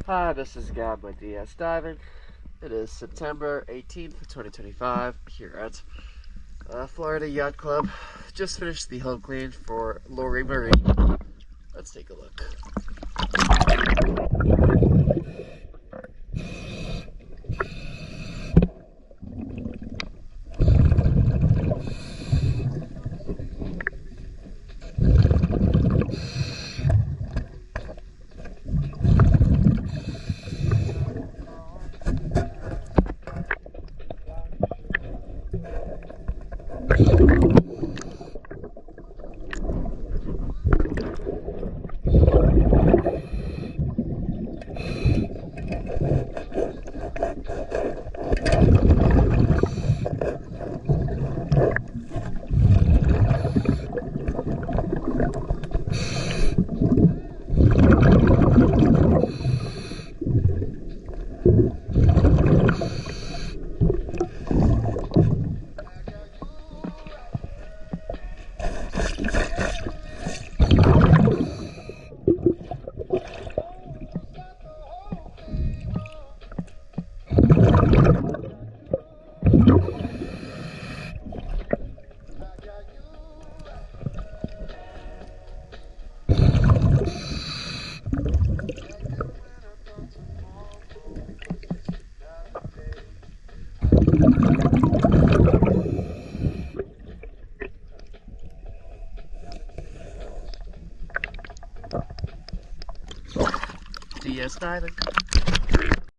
Hi, this is Gab with DS Diving. It is September 18th, 2025, here at Florida Yacht Club. Just finished the hull clean for Lori Marie. Let's take a look. DS Diving.